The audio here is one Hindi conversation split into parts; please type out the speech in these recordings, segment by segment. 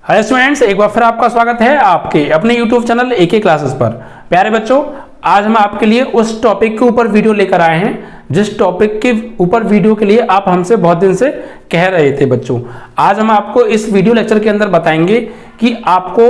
हाय स्टूडेंट्स, एक बार फिर आपका स्वागत है आपके अपने यूट्यूब चैनल एके क्लासेस पर। प्यारे बच्चों, आज हम आपके लिए उस टॉपिक के ऊपर वीडियो लेकर आए हैं जिस टॉपिक के ऊपर वीडियो के लिए आप हमसे बहुत दिन से कह रहे थे। बच्चों, आज हम आपको इस वीडियो लेक्चर के अंदर बताएंगे कि आपको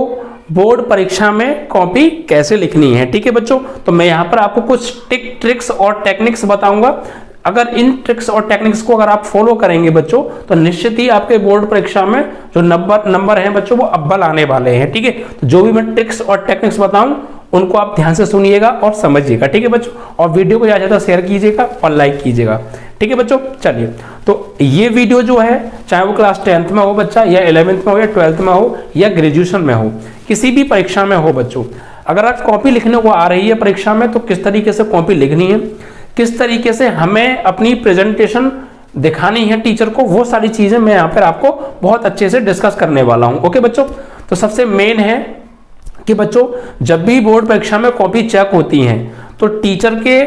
बोर्ड परीक्षा में कॉपी कैसे लिखनी है। ठीक है बच्चों, तो मैं यहाँ पर आपको कुछ ट्रिक्स और टेक्निक्स बताऊंगा। अगर इन ट्रिक्स और टेक्निक्स को अगर आप फॉलो करेंगे बच्चों, तो निश्चित ही आपके बोर्ड परीक्षा में जो नंबर हैं बच्चों, वो अव्वल आने वाले हैं। ठीक है, तो जो भी मैं ट्रिक्स और टेक्निक्स बताऊं उनको आप ध्यान से सुनिएगा और समझिएगा। ठीक है बच्चों, और वीडियो को ज़्यादा से ज़्यादा शेयर कीजिएगा और लाइक कीजिएगा। ठीक है बच्चों, चलिए, तो ये वीडियो जो है, चाहे वो क्लास 10th में हो बच्चा, या 11th में हो, या 12th में हो, या ग्रेजुएशन में हो, किसी भी परीक्षा में हो बच्चों, अगर आप कॉपी लिखने को आ रही है परीक्षा में, तो किस तरीके से कॉपी लिखनी है, किस तरीके से हमें अपनी प्रेजेंटेशन दिखानी है टीचर को, वो सारी चीजें मैं यहाँ पर आपको बहुत अच्छे से डिस्कस करने वाला हूँ। ओके बच्चों, तो सबसे मेन है कि बच्चों, जब भी बोर्ड परीक्षा में कॉपी चेक होती हैं तो टीचर के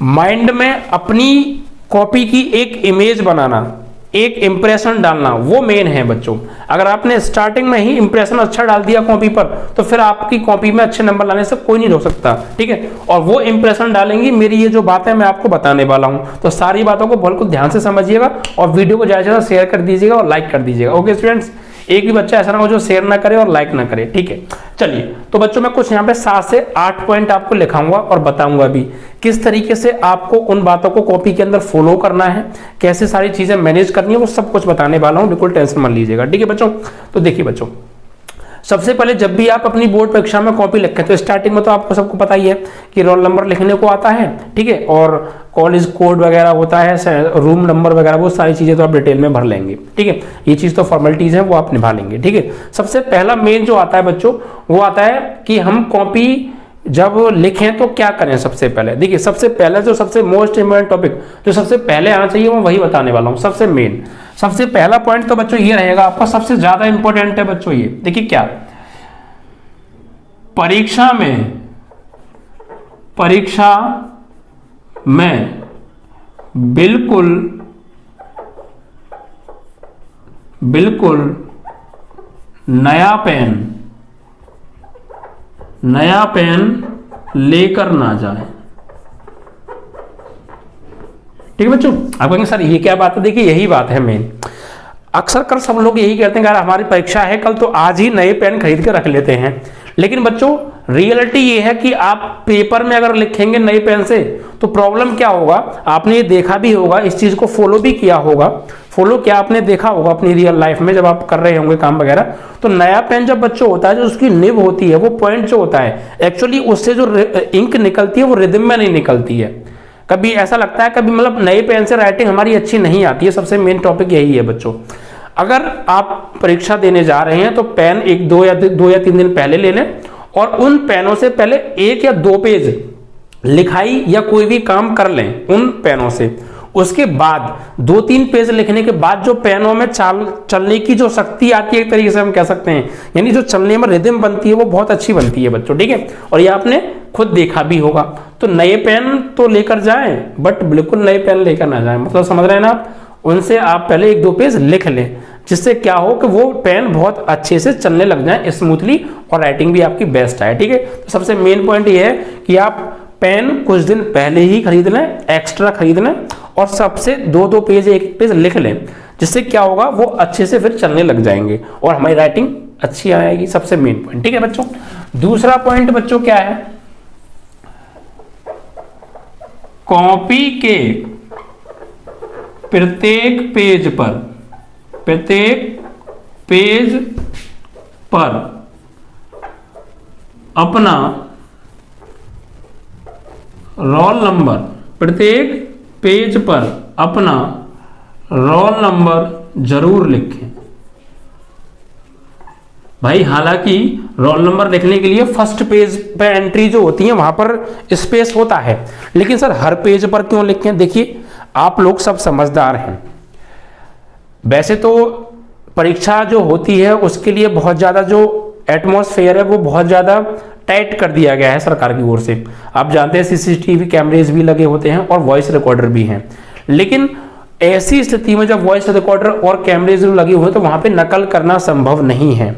माइंड में अपनी कॉपी की एक इमेज बनाना, एक इंप्रेशन डालना, वो मेन है बच्चों। अगर आपने स्टार्टिंग में ही इंप्रेशन अच्छा डाल दिया कॉपी पर, तो फिर आपकी कॉपी में अच्छे नंबर लाने से कोई नहीं रोक सकता। ठीक है, और वो इंप्रेशन डालेंगी मेरी ये जो बात है मैं आपको बताने वाला हूं। तो सारी बातों को बिल्कुल ध्यान से समझिएगा और वीडियो को ज्यादा से ज्यादा शेयर कर दीजिएगा और लाइक कर दीजिएगा। ओके स्टूडेंट्स, एक भी बच्चा ऐसा ना हो जो शेयर ना करे और लाइक ना करे। ठीक है, चलिए, तो बच्चों मैं कुछ यहाँ पे 7 से 8 पॉइंट आपको लिखाऊंगा और बताऊंगा भी किस तरीके से आपको उन बातों को कॉपी के अंदर फॉलो करना है, कैसे सारी चीजें मैनेज करनी है, वो सब कुछ बताने वाला हूं। बिल्कुल टेंशन मत लीजिएगा। ठीक है बच्चों, तो देखिए बच्चों, सबसे पहले जब भी आप अपनी बोर्ड परीक्षा में कॉपी लिखें तो स्टार्टिंग में तो आपको सबको पता ही है कि रोल नंबर लिखने को आता है। ठीक है, और कॉलेज कोड वगैरह होता है, रूम नंबर वगैरह, वो सारी चीजें तो आप डिटेल में भर लेंगे। ठीक है, ये चीज तो फॉर्मेलिटीज है, वो आप निभा लेंगे। ठीक है, सबसे पहला मेन जो आता है बच्चों, वो आता है कि हम कॉपी जब लिखें तो क्या करें। सबसे पहले देखिए, सबसे पहले जो सबसे मोस्ट इंपोर्टेंट टॉपिक जो सबसे पहले आना चाहिए मैं वही बताने वाला हूं। सबसे मेन, सबसे पहला पॉइंट तो बच्चों ये रहेगा आपका, सबसे ज्यादा इंपॉर्टेंट है बच्चों ये। देखिए क्या, परीक्षा में बिल्कुल नया पेन लेकर ना जाए। ठीक है बच्चों, आप कहेंगे सर ये क्या बात है। देखिए यही बात है मेन। अक्सर कर सब लोग यही कहते हैं यार हमारी परीक्षा है कल, तो आज ही नए पेन खरीद के रख लेते हैं। लेकिन बच्चों रियलिटी ये है कि आप पेपर में अगर लिखेंगे नए पेन से तो प्रॉब्लम क्या होगा, आपने ये देखा भी होगा, इस चीज को फॉलो भी किया होगा। फॉलो क्या आपने देखा होगा अपनी रियल लाइफ में, जब आप कर रहे होंगे काम वगैरह, तो नया पेन जब बच्चों होता है, जो उसकी निब होती है, वो पॉइंट जो होता है, एक्चुअली उससे जो इंक निकलती है वो रिदम में नहीं निकलती है। कभी ऐसा लगता है, कभी मतलब नए पेन से राइटिंग हमारी अच्छी नहीं आती है। सबसे मेन टॉपिक यही है बच्चों। अगर आप परीक्षा देने जा रहे हैं तो पेन दो या तीन दिन पहले ले लें और उन पेनों से पहले 1 या 2 पेज लिखाई या कोई भी काम कर लें उन पेनों से। उसके बाद 2-3 पेज लिखने के बाद जो पेनों में चलने की जो शक्ति आती है, एक तरीके से हम कह सकते हैं, यानी जो चलने में रिदम बनती है, वो बहुत अच्छी बनती है बच्चों। ठीक है, और ये आपने खुद देखा भी होगा। तो नए पेन तो लेकर जाएं, बट बिल्कुल नए पेन लेकर ना जाएं। मतलब समझ रहे हैं ना आप, उनसे आप पहले 1-2 पेज लिख लें, जिससे क्या हो कि वो पेन बहुत अच्छे से चलने लग जाए स्मूथली और राइटिंग भी आपकी बेस्ट आए। ठीक है, तो सबसे मेन पॉइंट ये है कि आप पेन कुछ दिन पहले ही खरीद लें, एक्स्ट्रा खरीद लें, और सबसे 2-2 पेज 1 पेज लिख लें, जिससे क्या होगा वो अच्छे से फिर चलने लग जाएंगे और हमारी राइटिंग अच्छी आएगी। सबसे मेन पॉइंट। ठीक है बच्चों, दूसरा पॉइंट बच्चों क्या है, कॉपी के प्रत्येक पेज पर अपना रोल नंबर, प्रत्येक पेज पर अपना रोल नंबर जरूर लिखें। भाई हालांकि रोल नंबर लिखने के लिए फर्स्ट पेज पे एंट्री जो होती है वहां पर स्पेस होता है, लेकिन सर हर पेज पर क्यों लिखें। देखिए आप लोग सब समझदार हैं। वैसे तो परीक्षा जो होती है उसके लिए बहुत ज़्यादा जो एटमॉस्फेयर है वो बहुत ज़्यादा टाइट कर दिया गया है सरकार की ओर से। आप जानते हैं सीसीटीवी कैमरेज भी लगे होते हैं और वॉइस रिकॉर्डर भी हैं। लेकिन ऐसी स्थिति में जब वॉइस रिकॉर्डर और कैमरे लगे हुए हैं तो वहां पे नकल करना संभव नहीं है।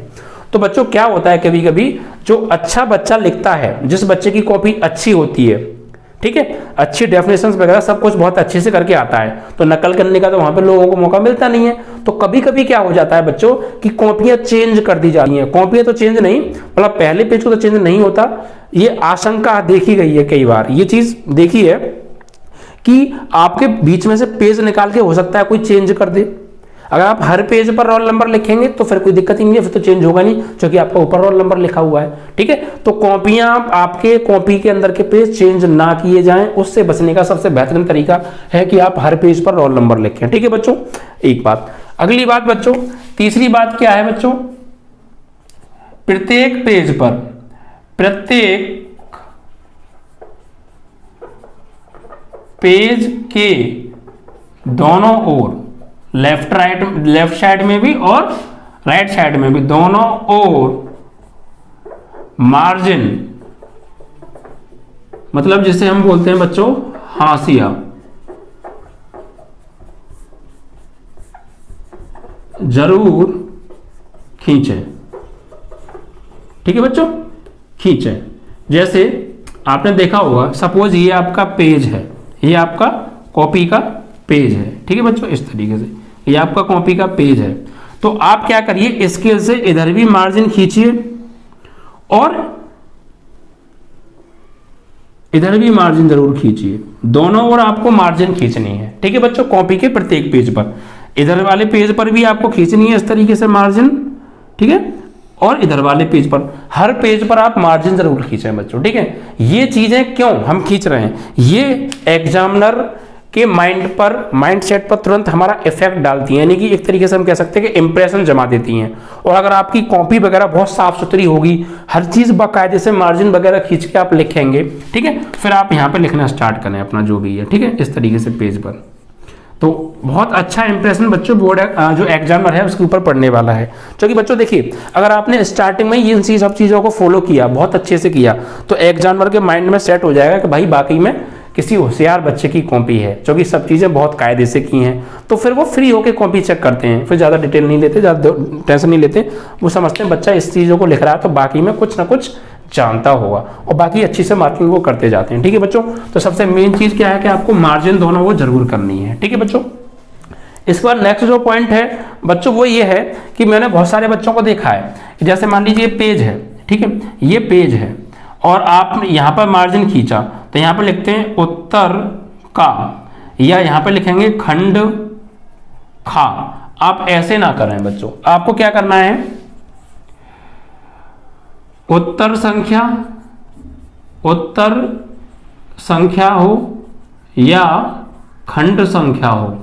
तो बच्चों क्या होता है, कभी कभी जो अच्छा बच्चा लिखता है, जिस बच्चे की कॉपी अच्छी होती है, ठीक है, अच्छी डेफिनेशंस वगैरह सब कुछ बहुत अच्छे से करके आता है, तो नकल करने का तो वहां पे लोगों को मौका मिलता नहीं है। तो कभी कभी क्या हो जाता है बच्चों कि कॉपियां चेंज कर दी जा रही हैं। कॉपियां तो चेंज नहीं, मतलब पहले पेज को तो चेंज नहीं होता, ये आशंका देखी गई है, कई बार ये चीज देखी है कि आपके बीच में से पेज निकाल के हो सकता है कोई चेंज कर दे। अगर आप हर पेज पर रोल नंबर लिखेंगे तो फिर कोई दिक्कत ही नहीं है, फिर तो चेंज होगा नहीं, क्योंकि आपका ऊपर रोल नंबर लिखा हुआ है। ठीक है, तो कॉपियां, आपके कॉपी के अंदर के पेज चेंज ना किए जाएं, उससे बचने का सबसे बेहतरीन तरीका है कि आप हर पेज पर रोल नंबर लिखें। ठीक है बच्चों, एक बात। अगली बात बच्चों, तीसरी बात क्या है बच्चों, प्रत्येक पेज पर, प्रत्येक पेज के दोनों ओर, लेफ्ट साइड में भी और राइट साइड में भी, दोनों ओर मार्जिन, मतलब जिसे हम बोलते हैं बच्चों हाशिया, जरूर खींचे। ठीक है बच्चों, खींचे। जैसे आपने देखा होगा, सपोज ये आपका पेज है, ये आपका कॉपी का पेज है। ठीक है बच्चों, इस तरीके से ये आपका कॉपी का पेज है। तो आप क्या करिए, स्केल से इधर भी मार्जिन खींचिए और इधर भी मार्जिन जरूर खींचिए, दोनों ओर आपको मार्जिन खींचनी है। ठीक है बच्चों, कॉपी के प्रत्येक पेज पर, इधर वाले पेज पर भी आपको खींचनी है इस तरीके से मार्जिन, ठीक है, और इधर वाले पेज पर, हर पेज पर आप मार्जिन जरूर खींचें बच्चों। ठीक है, ये चीजें क्यों हम खींच रहे हैं, ये एग्जामिनर के माइंड पर, माइंड सेट पर तुरंत हमारा इफेक्ट डालती है, यानी कि एक तरीके से हम कह सकते हैं कि इंप्रेशन जमा देती हैं। और अगर आपकी कॉपी वगैरह बहुत साफ सुथरी होगी, हर चीज बाकायदे से मार्जिन वगैरह खींच के आप लिखेंगे, ठीक है, फिर आप यहाँ पे लिखना स्टार्ट करें अपना जो भी है, ठीक है, इस तरीके से पेज पर, तो बहुत अच्छा इंप्रेशन बच्चों बोर्ड जो एग्जामिनर है उसके ऊपर पड़ने वाला है। क्योंकि बच्चों देखिए, अगर आपने स्टार्टिंग में इन सब चीज़ों को फॉलो किया, बहुत अच्छे से किया, तो एग्जामिनर के माइंड में सेट हो जाएगा कि भाई वाकई में किसी होशियार बच्चे की कॉपी है, क्योंकि सब चीज़ें बहुत कायदे से की हैं। तो फिर वो फ्री होकर कॉपी चेक करते हैं, फिर ज़्यादा डिटेल नहीं लेते, ज़्यादा टेंशन नहीं लेते, वो समझते हैं बच्चा इस चीज़ों को लिख रहा है तो बाकी में कुछ ना कुछ जानता होगा, और बाकी अच्छी से मार्किंग वो करते जाते हैं। ठीक है बच्चों, तो सबसे मेन चीज़ क्या है कि आपको मार्जिन दोनों वो जरूर करनी है। ठीक है बच्चों, इसके बाद नेक्स्ट जो पॉइंट है बच्चों वो ये है कि मैंने बहुत सारे बच्चों को देखा है कि जैसे मान लीजिए पेज है, ठीक है, ये पेज है और आप यहाँ पर मार्जिन खींचा, तो यहाँ पर लिखते हैं उत्तर का, या यहाँ पर लिखेंगे खंड खा। आप ऐसे ना करें बच्चों, आपको क्या करना है, उत्तर संख्या हो या खंड संख्या हो,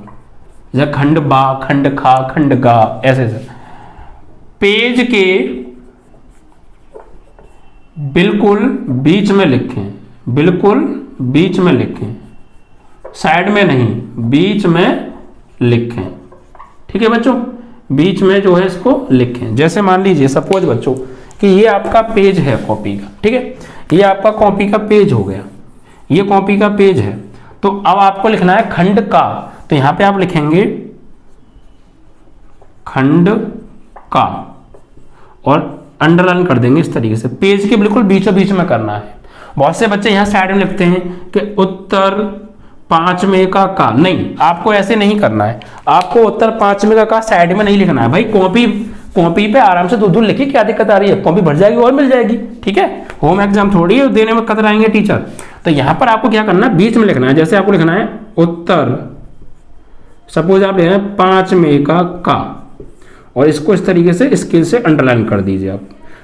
या खंड बा, खंड खा, खंड गा, ऐसे से पेज के बिल्कुल बीच में लिखें, बिल्कुल बीच में लिखें, साइड में नहीं, बीच में लिखें। ठीक है बच्चों, बीच में जो है इसको लिखें। जैसे मान लीजिए सपोज बच्चों कि ये आपका पेज है कॉपी का, ठीक है, ये आपका कॉपी का पेज हो गया, ये कॉपी का पेज है। तो अब आपको लिखना है खंड का, तो यहां पे आप लिखेंगे खंड का और अंडरलाइन कर देंगे इस तरीके से, पेज के बिल्कुल बीचों बीच में करना है। बहुत से बच्चे यहां साइड में लिखते हैं कि उत्तर 5वें का नहीं, आपको ऐसे नहीं करना है, आपको उत्तर 5वें का साइड में नहीं लिखना है। भाई कॉपी पे आराम से दो लिखिए, क्या दिक्कत आ रही है, कॉपी भर जाएगी और मिल जाएगी। ठीक है, होम एग्जाम थोड़ी है देने में कतराएंगे टीचर। तो यहां पर आपको क्या करना है, बीच में लिखना है। जैसे आपको लिखना है उत्तर, सपोज आप लिख रहे हैं 5वें का, और इसको इस तरीके से स्केल से अंडरलाइन कर दीजिए आप।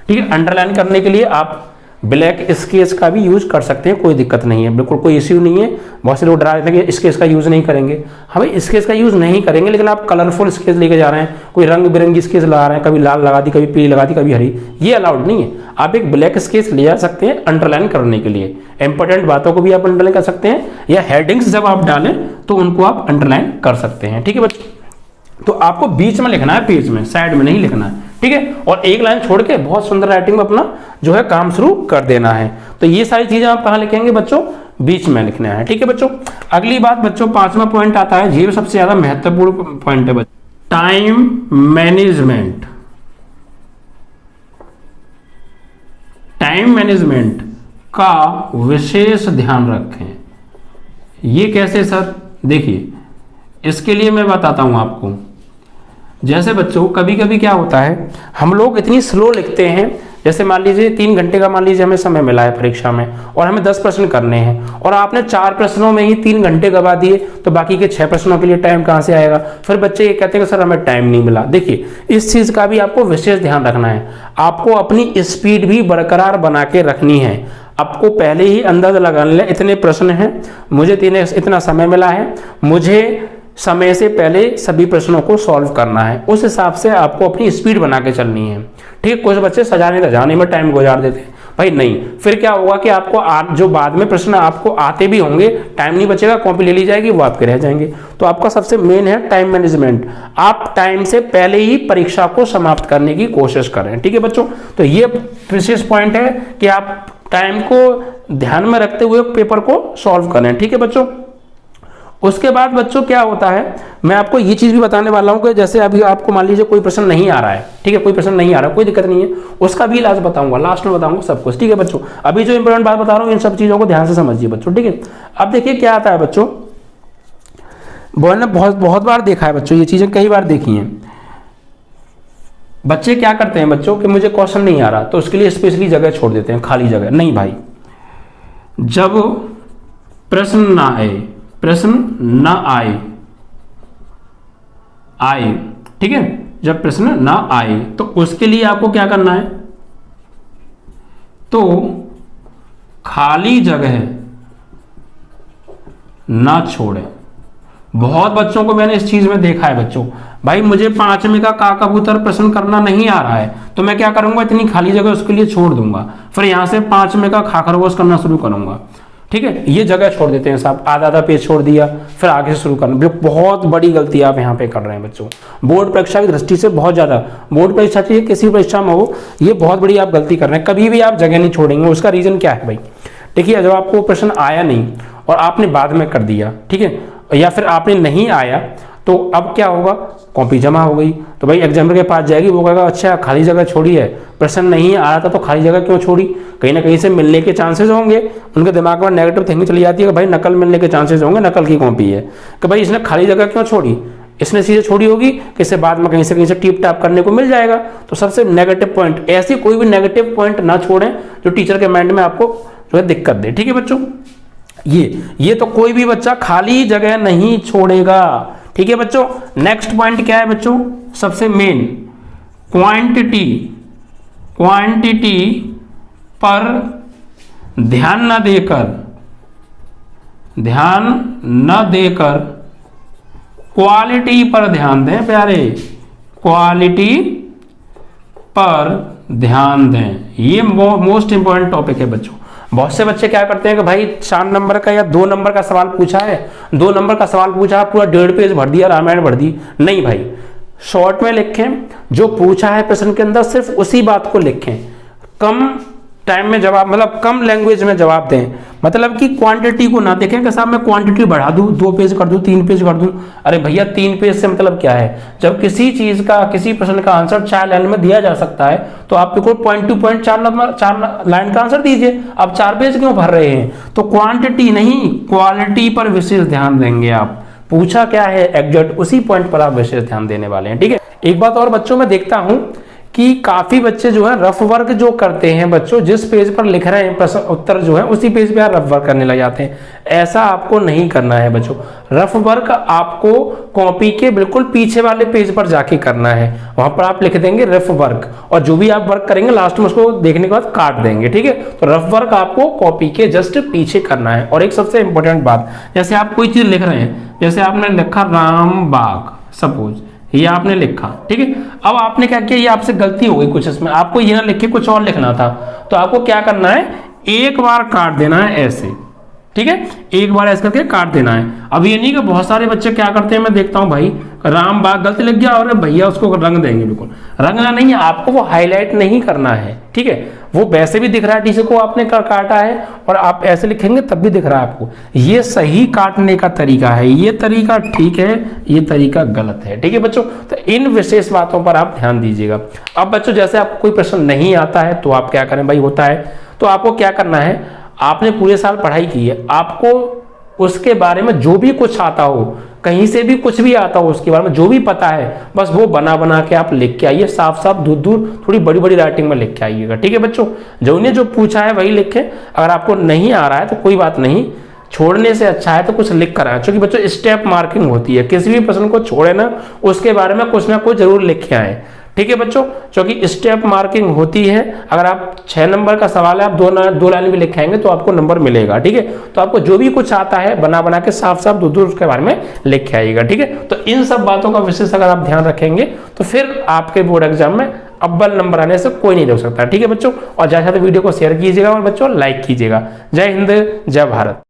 ठीक है, अंडरलाइन करने के लिए आप ब्लैक स्केच का भी यूज कर सकते हैं, कोई दिक्कत नहीं है, बिल्कुल कोई इश्यू नहीं है। बहुत से लोग डरा देते हैं कि स्केच का यूज नहीं करेंगे, हाँ भाई स्केच का यूज नहीं करेंगे, लेकिन आप कलरफुल स्केच लेके जा रहे हैं, कोई रंग बिरंगी स्केच लगा रहे हैं, कभी लाल लगा दी, कभी पीली लगा दी, कभी हरी, ये अलाउड नहीं है। आप एक ब्लैक स्केच ले जा सकते हैं अंडरलाइन करने के लिए, इंपॉर्टेंट बातों को भी आप अंडरलाइन कर सकते हैं, या हेडिंग्स जब आप डालें तो उनको आप अंडरलाइन कर सकते हैं। ठीक है बच्चों, तो आपको बीच में लिखना है, पेज में, साइड में नहीं लिखना है। ठीक है, और एक लाइन छोड़ के बहुत सुंदर राइटिंग में अपना जो है काम शुरू कर देना है। तो ये सारी चीजें आप कहां लिखेंगे बच्चों, बीच में लिखना है। ठीक है बच्चों, अगली बात बच्चों 5वां पॉइंट आता है, ये सबसे ज्यादा महत्वपूर्ण पॉइंट है बच्चों, टाइम मैनेजमेंट। टाइम मैनेजमेंट का विशेष ध्यान रखें। ये कैसे सर? देखिए, इसके लिए मैं बताता हूं आपको। जैसे बच्चों कभी कभी क्या होता है, हम लोग इतनी स्लो लिखते हैं। जैसे मान लीजिए 3 घंटे का मान लीजिए हमें समय मिला है परीक्षा में और हमें 10 प्रश्न करने हैं और आपने 4 प्रश्नों में ही 3 घंटे गवा दिए, तो बाकी के 6 प्रश्नों के लिए टाइम कहाँ से आएगा? फिर बच्चे ये कहते हैं कि सर हमें टाइम नहीं मिला। देखिए, इस चीज का भी आपको विशेष ध्यान रखना है। आपको अपनी स्पीड भी बरकरार बना के रखनी है। आपको पहले ही अंदाजा लगाना है, इतने प्रश्न हैं, मुझे इतना समय मिला है, मुझे समय से पहले सभी प्रश्नों को सॉल्व करना है। उस हिसाब से आपको अपनी स्पीड बना के चलनी है। ठीक, कुछ बच्चे सजाने में टाइम गुजार देते हैं, भाई नहीं, फिर क्या होगा कि आपको जो बाद में प्रश्न आपको आते भी होंगे, टाइम नहीं बचेगा, कॉपी ले ली जाएगी, वो आपके रह जाएंगे। तो आपका सबसे मेन है टाइम मैनेजमेंट। आप टाइम से पहले ही परीक्षा को समाप्त करने की कोशिश करें। ठीक है बच्चों, तो ये विशेष पॉइंट है कि आप टाइम को ध्यान में रखते हुए पेपर को सॉल्व करें। ठीक है बच्चों, उसके बाद बच्चों क्या होता है, मैं आपको ये चीज भी बताने वाला हूं कि जैसे अभी आपको मान लीजिए कोई प्रश्न नहीं आ रहा है, ठीक है, कोई प्रश्न नहीं आ रहा, कोई दिक्कत नहीं है, उसका भी इलाज बताऊंगा, लास्ट में बताऊंगा सब कुछ। ठीक है बच्चों, अभी जो इंपॉर्टेंट बात बता रहा हूं इन सब चीजों को ध्यान से समझिए बच्चों। ठीक है, अब देखिए क्या आता है बच्चों, मैंने बहुत बार देखा है बच्चों, ये चीजें कई बार देखी हैं। बच्चे क्या करते हैं बच्चों कि मुझे क्वेश्चन नहीं आ रहा, तो उसके लिए स्पेशली जगह छोड़ देते हैं, खाली जगह। नहीं भाई, जब प्रश्न ना आए, ठीक है, जब प्रश्न ना आए तो उसके लिए आपको क्या करना है, तो खाली जगह ना छोड़ें। बहुत बच्चों को मैंने इस चीज में देखा है बच्चों, भाई मुझे 5वें का कबूतर प्रश्न करना नहीं आ रहा है, तो मैं क्या करूंगा, इतनी खाली जगह उसके लिए छोड़ दूंगा, फिर यहां से 5वें का खा खरगोश करना शुरू करूंगा। ठीक है, ये जगह छोड़ देते हैं साहब, आधा पेज छोड़ दिया, फिर आगे से शुरू करना। बहुत बड़ी गलती आप यहाँ पे कर रहे हैं बच्चों, बोर्ड परीक्षा की दृष्टि से बहुत ज्यादा, बोर्ड परीक्षा चाहिए किसी परीक्षा में हो, ये बहुत बड़ी आप गलती कर रहे हैं। कभी भी आप जगह नहीं छोड़ेंगे। उसका रीजन क्या है भाई, देखिए, जब आपको प्रश्न आया नहीं और आपने बाद में कर दिया, ठीक है, या फिर आपने नहीं आया, तो अब क्या होगा, कॉपी जमा हो गई, तो भाई एग्जामिनर के पास जाएगी, वो कहेगा अच्छा खाली जगह छोड़ी है, प्रश्न नहीं आ रहा था तो खाली जगह क्यों छोड़ी? कहीं ना कहीं से मिलने के चांसेस होंगे, उनके दिमाग में नेगेटिव थिंकिंग चली जाती है कि भाई नकल मिलने के चांसेस होंगे, नकल की कॉपी है, कि भाई इसने खाली जगह क्यों छोड़ी, इसने चीजें छोड़ी होगी कि इसे बाद में कहीं से टिप टाप करने को मिल जाएगा। तो सबसे नेगेटिव पॉइंट, ऐसी कोई भी नेगेटिव पॉइंट ना छोड़ें जो टीचर के माइंड में आपको जो है दिक्कत दे। ठीक है बच्चों, ये तो कोई भी बच्चा खाली जगह नहीं छोड़ेगा। ठीक है बच्चों, नेक्स्ट पॉइंट क्या है बच्चों, सबसे मेन, क्वांटिटी पर ध्यान न देकर क्वालिटी पर ध्यान दें प्यारे, क्वालिटी पर ध्यान दें। ये मोस्ट इंपॉर्टेंट टॉपिक है बच्चों। बहुत से बच्चे क्या करते हैं कि भाई 4 नंबर का या 2 नंबर का सवाल पूछा है, 2 नंबर का सवाल पूछा है, पूरा 1.5 पेज भर दिया, रामायण भर दी। नहीं भाई, शॉर्ट में लिखें, जो पूछा है प्रश्न के अंदर सिर्फ उसी बात को लिखें, कम टाइम में जवाब, मतलब कम लैंग्वेज में जवाब दें, मतलब कि क्वांटिटी को ना देखें कि साहब मैं क्वांटिटी बढ़ा दूं, 2 पेज कर दूं, 3 पेज कर दूं। अरे भैया 3 पेज से मतलब क्या है, जब किसी चीज का, किसी प्रश्न का आंसर 4 लाइन में दिया जा सकता है तो आप बिल्कुल पॉइंट टू पॉइंट 4 लाइन का आंसर दीजिए। आप 4 पेज क्यों भर रहे हैं? तो क्वांटिटी नहीं, क्वालिटी पर विशेष ध्यान देंगे आप। पूछा क्या है एग्जैक्ट उसी पॉइंट पर आप विशेष ध्यान देने वाले हैं। ठीक है, एक बात और बच्चों में देखता हूं कि काफी बच्चे जो है रफ वर्क जो करते हैं बच्चों, जिस पेज पर लिख रहे हैं प्रश्न उत्तर जो है उसी पेज पे आप रफ वर्क करने लग जाते हैं। ऐसा आपको नहीं करना है बच्चों। रफ वर्क आपको कॉपी के बिल्कुल पीछे वाले पेज पर जाके करना है, वहां पर आप लिख देंगे रफ वर्क, और जो भी आप वर्क करेंगे लास्ट में उसको देखने के बाद काट देंगे। ठीक है, तो रफ वर्क आपको कॉपी के जस्ट पीछे करना है। और एक सबसे इंपॉर्टेंट बात, जैसे आप कोई चीज लिख रहे हैं, जैसे आपने लिखा रामबाग, सपोज ये आपने लिखा, ठीक है, अब आपने क्या किया, ये आपसे गलती हो गई कुछ, इसमें आपको ये ना लिख के कुछ और लिखना था, तो आपको क्या करना है, एक बार काट देना है ऐसे। ठीक है, एक बार ऐसे करके काट देना है। अब ये नहीं कि बहुत सारे बच्चे क्या करते हैं, मैं देखता हूं भाई राम बाग गलती लग गया और भैया उसको रंग देंगे, बिल्कुल रंगना नहीं है, आपको वो हाईलाइट नहीं करना है। ठीक है, वो वैसे भी दिख रहा है टीचर को आपने काटा है, और आप ऐसे लिखेंगे तब भी दिख रहा है आपको। ये सही काटने का तरीका है, ये तरीका ठीक है, ये तरीका गलत है। ठीक है बच्चों, तो इन विशेष बातों पर आप ध्यान दीजिएगा। अब बच्चों जैसे आपको कोई प्रश्न नहीं आता है तो आप क्या करें भाई, होता है तो आपको क्या करना है, आपने पूरे साल पढ़ाई की है, आपको उसके बारे में जो भी कुछ आता हो, कहीं से भी कुछ भी आता हो, उसके बारे में जो भी पता है, बस वो बना बना के आप लिख के आइए, साफ साफ दूर दूर थोड़ी बड़ी बड़ी राइटिंग में लिख के आइएगा। ठीक है बच्चों, जो ने जो पूछा है वही लिखें। अगर आपको नहीं आ रहा है तो कोई बात नहीं, छोड़ने से अच्छा है तो कुछ लिख कर आए, क्योंकि बच्चों स्टेप मार्किंग होती है, किसी भी प्रश्न को छोड़े ना उसके बारे में कुछ ना कुछ जरूर लिख के आए। ठीक है बच्चों, क्योंकि स्टेप मार्किंग होती है। अगर आप 6 नंबर का सवाल है, आप दो लाइन भी लिखाएंगे तो आपको नंबर मिलेगा। ठीक है, तो आपको जो भी कुछ आता है बना बना के साफ साफ दूर दूर उसके बारे में लिख के आइएगा। ठीक है, तो इन सब बातों का विशेष अगर आप ध्यान रखेंगे तो फिर आपके बोर्ड एग्जाम में अव्वल नंबर आने से कोई नहीं रोक सकता। ठीक है बच्चों, और ज्यादा से वीडियो को शेयर कीजिएगा और बच्चों लाइक कीजिएगा। जय हिंद, जय भारत।